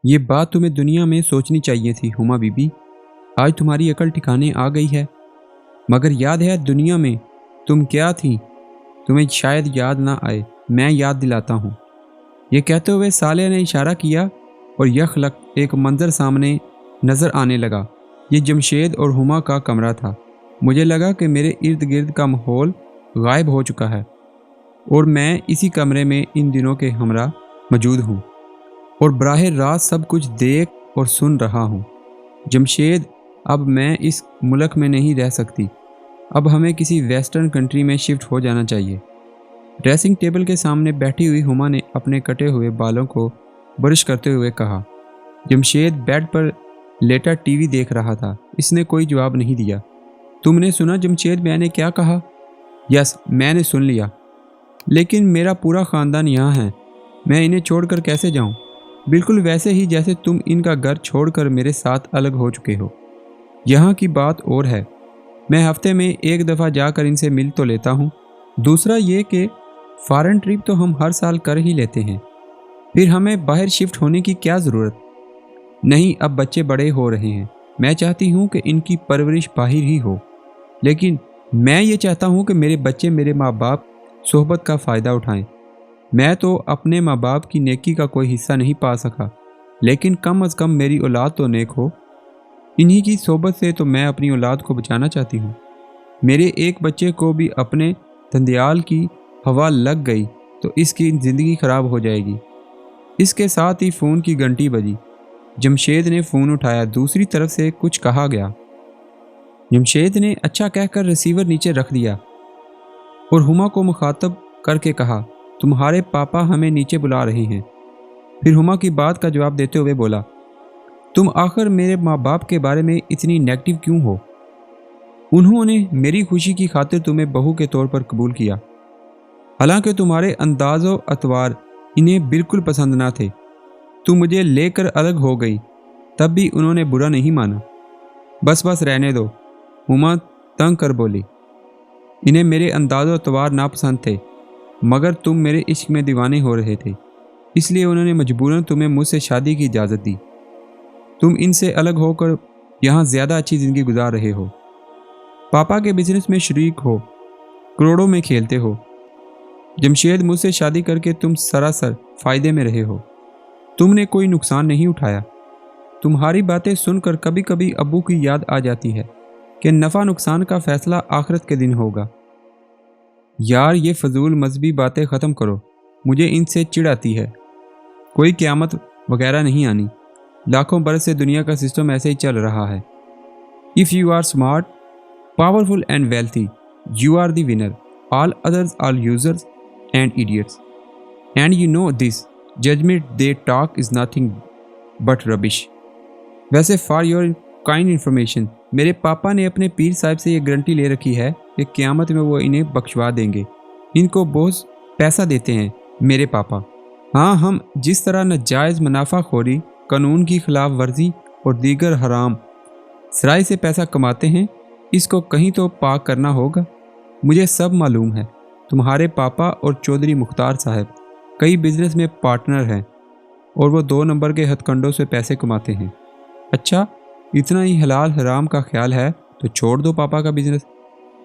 یہ بات تمہیں دنیا میں سوچنی چاہیے تھی ہما بی بی، آج تمہاری عقل ٹھکانے آ گئی ہے۔ مگر یاد ہے دنیا میں تم کیا تھی؟ تمہیں شاید یاد نہ آئے، میں یاد دلاتا ہوں۔ یہ کہتے ہوئے صالح نے اشارہ کیا اور یخلق ایک منظر سامنے نظر آنے لگا۔ یہ جمشید اور ہما کا کمرہ تھا۔ مجھے لگا کہ میرے ارد گرد کا ماحول غائب ہو چکا ہے اور میں اسی کمرے میں ان دنوں کے ہمراہ موجود ہوں اور براہ راست سب کچھ دیکھ اور سن رہا ہوں۔ جمشید، اب میں اس ملک میں نہیں رہ سکتی، اب ہمیں کسی ویسٹرن کنٹری میں شفٹ ہو جانا چاہیے۔ ڈریسنگ ٹیبل کے سامنے بیٹھی ہوئی ہما نے اپنے کٹے ہوئے بالوں کو برش کرتے ہوئے کہا۔ جمشید بیڈ پر لیٹا ٹی وی دیکھ رہا تھا۔ اس نے کوئی جواب نہیں دیا۔ تم نے سنا جمشید میں نے کیا کہا؟ یس، میں نے سن لیا، لیکن میرا پورا خاندان یہاں ہے، میں انہیں چھوڑ کر کیسے جاؤں؟ بالکل ویسے ہی جیسے تم ان کا گھر چھوڑ کر میرے ساتھ الگ ہو چکے ہو۔ یہاں کی بات اور ہے، میں ہفتے میں ایک دفعہ جا کر ان سے مل تو لیتا ہوں، دوسرا یہ کہ فارن ٹرپ تو ہم ہر سال کر ہی لیتے ہیں، پھر ہمیں باہر شفٹ ہونے کی کیا ضرورت؟ نہیں، اب بچے بڑے ہو رہے ہیں، میں چاہتی ہوں کہ ان کی پرورش باہر ہی ہو، لیکن میں یہ چاہتا ہوں کہ میرے بچے میرے ماں باپ صحبت کا فائدہ اٹھائیں۔ میں تو اپنے ماں باپ کی نیکی کا کوئی حصہ نہیں پا سکا، لیکن کم از کم میری اولاد تو نیک ہو۔ انہی کی صحبت سے تو میں اپنی اولاد کو بچانا چاہتی ہوں۔ میرے ایک بچے کو بھی اپنے دندیال کی ہوا لگ گئی تو اس کی زندگی خراب ہو جائے گی۔ اس کے ساتھ ہی فون کی گھنٹی بجی۔ جمشید نے فون اٹھایا، دوسری طرف سے کچھ کہا گیا۔ جمشید نے اچھا کہہ کر ریسیور نیچے رکھ دیا اور ہما کو مخاطب کر کے کہا، تمہارے پاپا ہمیں نیچے بلا رہے ہیں۔ پھر ہما کی بات کا جواب دیتے ہوئے بولا، تم آخر میرے ماں باپ کے بارے میں اتنی نیگیٹو کیوں ہو؟ انہوں نے میری خوشی کی خاطر تمہیں بہو کے طور پر قبول کیا، حالانکہ تمہارے انداز و اطوار انہیں بالکل پسند نہ تھے۔ تم مجھے لے کر الگ ہو گئی، تب بھی انہوں نے برا نہیں مانا۔ بس رہنے دو، ہما تنگ کر بولی۔ انہیں میرے انداز و اطوار ناپسند تھے، مگر تم میرے عشق میں دیوانے ہو رہے تھے، اس لیے انہوں نے مجبوراً تمہیں مجھ سے شادی کی اجازت دی۔ تم ان سے الگ ہو کر یہاں زیادہ اچھی زندگی گزار رہے ہو، پاپا کے بزنس میں شریک ہو، کروڑوں میں کھیلتے ہو۔ جمشید، مجھ سے شادی کر کے تم سراسر فائدے میں رہے ہو، تم نے کوئی نقصان نہیں اٹھایا۔ تمہاری باتیں سن کر کبھی کبھی ابو کی یاد آ جاتی ہے کہ نفع نقصان کا فیصلہ آخرت کے دن ہوگا۔ یار، یہ فضول مذہبی باتیں ختم کرو، مجھے ان سے چڑ آتی ہے۔ کوئی قیامت وغیرہ نہیں آنی، لاکھوں برس سے دنیا کا سسٹم ایسے ہی چل رہا ہے۔ If you are smart, powerful and wealthy, you are the winner. All others are losers and idiots. And you know this, judgment they talk is nothing but rubbish. ویسے for your kind information، میرے پاپا نے اپنے پیر صاحب سے یہ guarantee لے رکھی ہے کہ قیامت میں وہ انہیں بخشوا دیں گے۔ ان کو بہت پیسہ دیتے ہیں میرے پاپا۔ ہاں، ہم جس طرح ناجائز منافع خوری، قانون کی خلاف ورزی اور دیگر حرام سرائے سے پیسہ کماتے ہیں، اس کو کہیں تو پاک کرنا ہوگا۔ مجھے سب معلوم ہے۔ تمہارے پاپا اور چودھری مختار صاحب کئی بزنس میں پارٹنر ہیں اور وہ 2 نمبر کے ہتھ کنڈوں سے پیسے کماتے ہیں۔ اچھا، اتنا ہی حلال حرام کا خیال ہے تو چھوڑ دو پاپا کا بزنس۔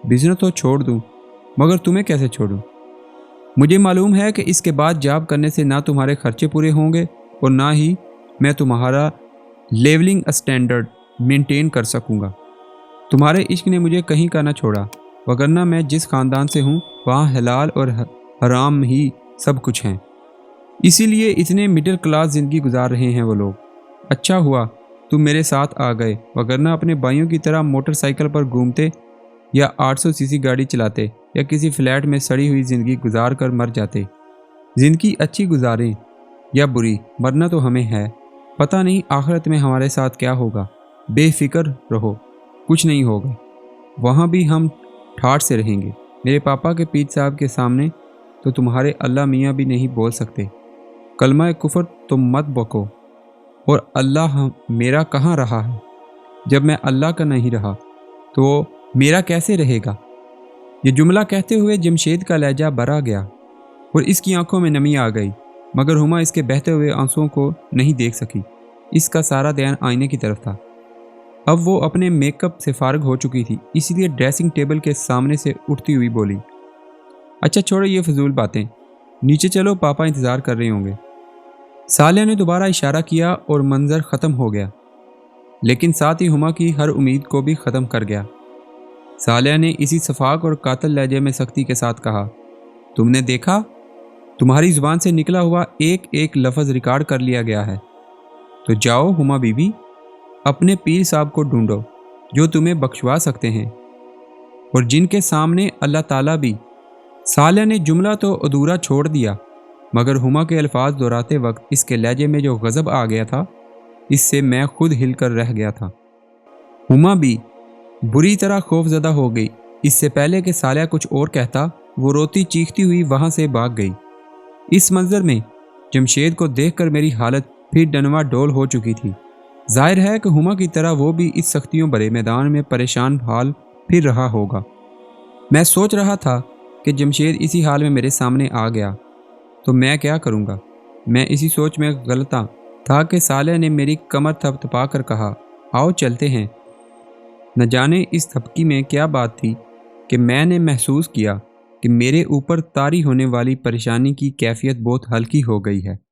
بزنس تو چھوڑ دوں، مگر تمہیں کیسے چھوڑوں؟ مجھے معلوم ہے کہ اس کے بعد جاب کرنے سے نہ تمہارے خرچے پورے ہوں گے اور نہ ہی میں تمہارا لیولنگ اسٹینڈرڈ مینٹین کر سکوں گا۔ تمہارے عشق نے مجھے کہیں کا نہ چھوڑا، وگرنہ میں جس خاندان سے ہوں وہاں حلال اور حرام ہی سب کچھ ہیں، اسی لیے اتنے مڈل کلاس زندگی گزار رہے ہیں وہ لوگ۔ اچھا ہوا تم میرے ساتھ آ گئے، وگرنہ اپنے بھائیوں کی طرح موٹر سائیکل پر گھومتے یا 800 cc گاڑی چلاتے یا کسی فلیٹ میں سڑی ہوئی زندگی گزار کر مر جاتے۔ زندگی اچھی گزاریں یا بری، مرنا تو ہمیں ہے، پتہ نہیں آخرت میں ہمارے ساتھ کیا ہوگا۔ بے فکر رہو، کچھ نہیں ہوگا، وہاں بھی ہم ٹھاٹھ سے رہیں گے۔ میرے پاپا کے پیر صاحب کے سامنے تو تمہارے اللہ میاں بھی نہیں بول سکتے۔ کلمہ کفر تم مت بکو، اور اللہ میرا کہاں رہا ہے؟ جب میں اللہ کا نہیں رہا تو وہ میرا کیسے رہے گا؟ یہ جملہ کہتے ہوئے جمشید کا لہجہ بھرا گیا اور اس کی آنکھوں میں نمی آ گئی، مگر ہما اس کے بہتے ہوئے آنسوؤں کو نہیں دیکھ سکی۔ اس کا سارا دھیان آئینے کی طرف تھا۔ اب وہ اپنے میک اپ سے فارغ ہو چکی تھی، اس لیے ڈریسنگ ٹیبل کے سامنے سے اٹھتی ہوئی بولی، اچھا چھوڑو یہ فضول باتیں، نیچے چلو، پاپا انتظار کر رہے ہوں گے۔ سالیہ نے دوبارہ اشارہ کیا اور منظر ختم ہو گیا، لیکن ساتھ ہی ہما کی ہر امید کو بھی ختم کر گیا۔ سالیہ نے اسی شفاق اور قاتل لہجے میں سختی کے ساتھ کہا، تم نے دیکھا؟ تمہاری زبان سے نکلا ہوا ایک ایک لفظ ریکارڈ کر لیا گیا ہے۔ تو جاؤ ہما بی بی، اپنے پیر صاحب کو ڈھونڈو جو تمہیں بخشوا سکتے ہیں اور جن کے سامنے اللہ تعالیٰ بھی۔ سالیہ نے جملہ تو ادھورا چھوڑ دیا، مگر ہما کے الفاظ دہراتے وقت اس کے لہجے میں جو غضب آ گیا تھا، اس سے میں خود ہل کر رہ گیا تھا۔ ہما بھی بری طرح خوف زدہ ہو گئی۔ اس سے پہلے کہ سالیہ کچھ اور کہتا، وہ روتی چیختی ہوئی وہاں سے بھاگ گئی۔ اس منظر میں جمشید کو دیکھ کر میری حالت پھر ڈنوا ڈول ہو چکی تھی۔ ظاہر ہے کہ ہما کی طرح وہ بھی اس سختیوں بھرے میدان میں پریشان حال پھر رہا ہوگا۔ میں سوچ رہا تھا کہ جمشید اسی حال میں میرے سامنے آ گیا تو میں کیا کروں گا۔ میں اسی سوچ میں غلطاں تھا کہ سالیہ نے میری کمر تھپ تھپا کر کہا، آؤ چلتے ہیں۔ نہ جانے اس تھپکی میں کیا بات تھی کہ میں نے محسوس کیا کہ میرے اوپر طاری ہونے والی پریشانی کی کیفیت بہت ہلکی ہو گئی ہے۔